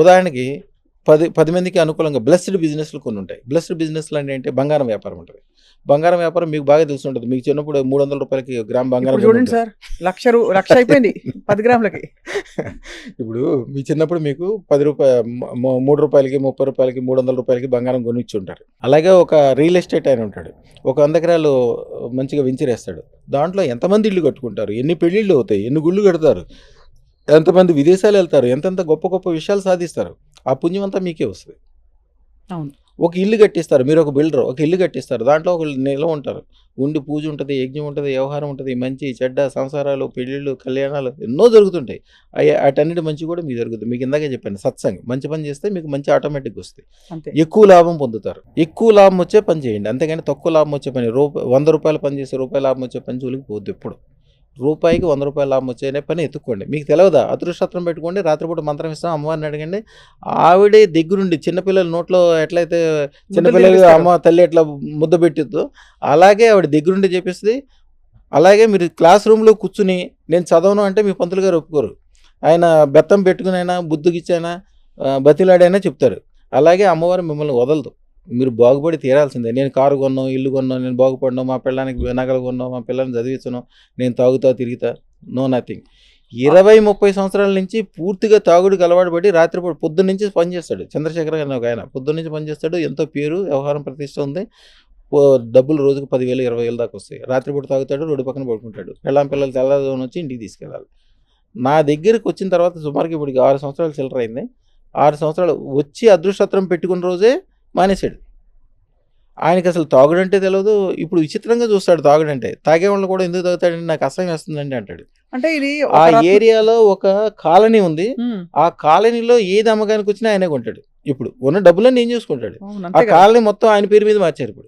ఉదాహరణకి 10 మందికి అనుకూలంగా బ్లెస్డ్ బిజినెస్లు కొన్ని ఉంటాయి. బ్లెస్డ్ బిజినెస్లు అంటే ఏంటి? బంగారం వ్యాపారం ఉంటుంది. బంగారం వ్యాపారం మీకు బాగా తెలిసి ఉంటుంది. మీకు చిన్నప్పుడు 300 రూపాయలకి గ్రామ్ బంగారం ఇప్పుడు చూడండి సార్, లక్ష అయిపోయింది 10 గ్రాములకి. ఇప్పుడు మీ చిన్నప్పుడు మీకు 10 రూపాయ 3 రూపాయలకి 30 రూపాయలకి 300 రూపాయలకి బంగారం కొనిచ్చి ఉంటారు. అలాగే ఒక రియల్ ఎస్టేట్ ఆయన ఉంటాడు. ఒక 100 ఎకరాలు మంచిగా వెంచరేస్తాడు. దాంట్లో ఎంతమంది ఇల్లు కట్టుకుంటారు, ఎన్ని పెళ్ళిళ్ళు అవుతాయి, ఎన్ని గుళ్ళు కడతారు, ఎంతమంది విదేశాలు వెళ్తారు, ఎంతెంత గొప్ప గొప్ప విషయాలు సాధిస్తారు. ఆ పుణ్యం అంతా మీకే వస్తుంది. అవును. ఒక ఇల్లు కట్టిస్తారు, మీరు ఒక బిల్డర్, ఒక ఇల్లు కట్టిస్తారు, దాంట్లో ఒక నిలవ ఉంటారు, ఉండి పూజ ఉంటుంది, యజ్ఞం ఉంటుంది, వ్యవహారం ఉంటుంది, మంచి చెడ్డ సంసారాలు, పెళ్ళిళ్ళు, కళ్యాణాలు ఎన్నో జరుగుతుంటాయి. వాటన్నిటి మంచి కూడా మీకు జరుగుతుంది. మీకు ఇందాకే చెప్పాను, సత్సంగం. మంచి పని చేస్తే మీకు మంచి ఆటోమేటిక్గా వస్తాయి, అంతే. ఎక్కువ లాభం పొందుతారు. ఎక్కువ లాభం వచ్చే పని చేయండి, అంతేగాని తక్కువ లాభం వచ్చే పని 100 రూపాయలు పని చేసి రూపాయి లాభం వచ్చే పని జోలికి పోద్దు. ఎప్పుడు రూపాయికి 100 రూపాయల లాభం వచ్చే పని ఎత్తుక్కోండి. మీకు తెలియదా? అదృష్టం పెట్టుకోండి, రాత్రిపూట మంత్రం ఇస్తాం, అమ్మవారిని అడగండి. ఆవిడే దగ్గరుండి చిన్నపిల్లల నోట్లో ఎట్లయితే చిన్నపిల్లలు అమ్మ తల్లి ఎట్లా ముద్ద పెట్టిద్దో అలాగే ఆవిడ దగ్గరుండి చెప్పిస్తుంది. అలాగే మీరు క్లాస్ రూమ్లో కూర్చుని నేను చదవను అంటే మీ పంతులు గారు ఒప్పుకోరు. ఆయన బెత్తం పెట్టుకునైనా బుద్ధికిచ్చైనా బతిలాడైనా చెప్తారు. అలాగే అమ్మవారు మిమ్మల్ని వదలదు. మీరు బాగుపడి తీరాల్సిందే. నేను కారు కొన్నాం, ఇల్లు కొన్నాం, నేను బాగుపడినాం, మా పిల్లానికి నగలు కొన్నాం, మా పిల్లల్ని చదివించను, నేను తాగుతా తిరుగుతా, నో నథింగ్. 20-30 సంవత్సరాల నుంచి పూర్తిగా తాగుడికి అలవాటు పడి రాత్రిపూట పొద్దున్న నుంచి పనిచేస్తాడు. చంద్రశేఖర్ గారు ఒక ఆయన పొద్దున్న నుంచి పనిచేస్తాడు. ఎంతో పేరు, వ్యవహారం, ప్రతిష్ట ఉంది. డబ్బులు రోజుకు 10,000 20,000 దాకా వస్తాయి. రాత్రిపూట తాగుతాడు, రోడ్డు పక్కన పడుకుంటాడు. పిల్లలు తెల్లదోని వచ్చి ఇంటికి తీసుకెళ్ళాలి. నా దగ్గరికి వచ్చిన తర్వాత సుమారుగా ఇప్పుడు 6 సంవత్సరాలు చిల్లర అయింది. 6 సంవత్సరాలు వచ్చి అదృష్టత్రం పెట్టుకున్న రోజే మానేశాడు. ఆయనకి అసలు తాగుడంటే తెలియదు. ఇప్పుడు విచిత్రంగా చూస్తాడు తాగుడంటే. తాగేవాళ్ళు కూడా ఎందుకు తాగుతాడండి, నాకు అసహ్యం వేస్తుందండి అంటాడు. అంటే ఇది ఆ ఏరియాలో ఒక కాలనీ ఉంది. ఆ కాలనీలో ఏది అమ్మకానికి వచ్చినా ఆయనే కొంటాడు. ఇప్పుడు ఉన్న డబ్బులన్నీ ఏం చూసుకుంటాడు. ఆ కాలనీ మొత్తం ఆయన పేరు మీద మార్చారు ఇప్పుడు.